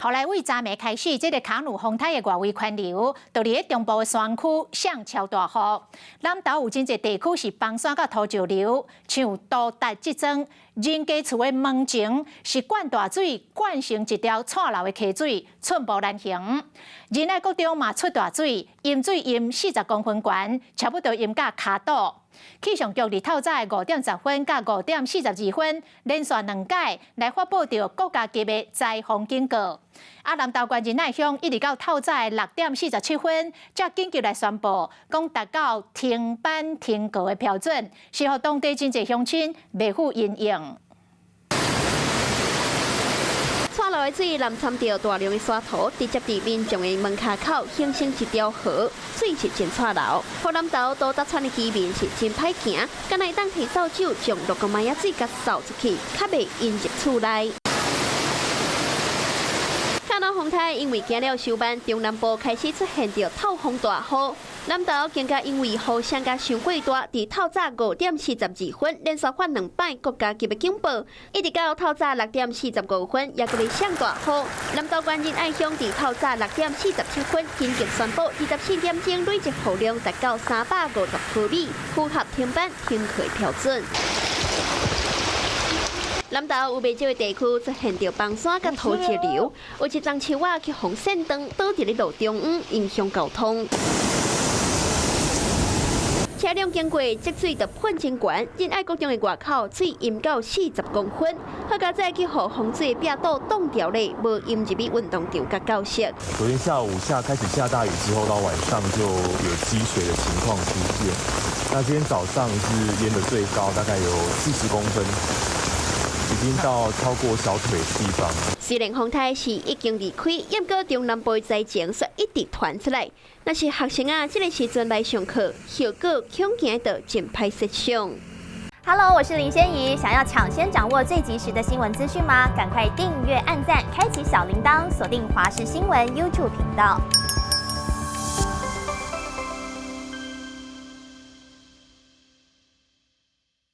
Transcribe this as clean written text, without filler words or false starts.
后来为昨暝开始，这个卡努风台的外围环流，就伫中部的山区向超大雨。南投有真侪地区是崩山甲土石流，像都达即种人家厝的门前是灌大水，灌成一条串流的溪水，寸步难行。仁爱国中嘛出大水，淹水淹40公分悬，差不多淹到骹肚。气象局伫透早5点10分甲5点42分，连续2届来发布着国家级的灾防警告。南投县仁爱乡一直到透早6点47分，才紧急来宣布，讲达到停班停课的标准，是互当地真侪乡亲袂负因应。川流的水淋参着大量的沙土，直接伫民众的门卡口形成一条河，水是真川流。河南岛多搭川的居民是真歹行，敢若当提扫帚将6公米仔水甲扫出去，较袂淹入厝内。卡努风台因为行了收班，中南部开始出现着透风大雨。南投更加因为雨声甲伤过大，伫透早5点42分连续发2摆国家级的警报，一直到透早6点45分，也搁咧上大雨。南投县仁爱乡伫透早6点47分紧急宣布，24点钟累积雨量达到350毫米，符合停班停课标准。南投有袂少的地区出现着崩山甲土石流，有一丛树仔去红线灯倒伫咧路中央，影响交通。车辆经过积水就喷真悬，仁爱国中的外口水淹到40公分，好佳在去互洪水的壁堵挡掉咧，无淹入去运动场甲教室。昨天下午开始下大雨之后，到晚上就有积水的情况出现。那今天早上是淹的最高，大概有40公分。已经到超过小腿的地方。虽然风台是已经离开，不过中南部的灾情却一直传出来。若是学生啊，这个时阵来上课，效果恐惊到真歹设想。Hello， 我是林仙怡，想要抢先掌握最及时的新闻资讯吗？赶快订阅、按赞、开启小铃铛，锁定华视新闻 YouTube 频道。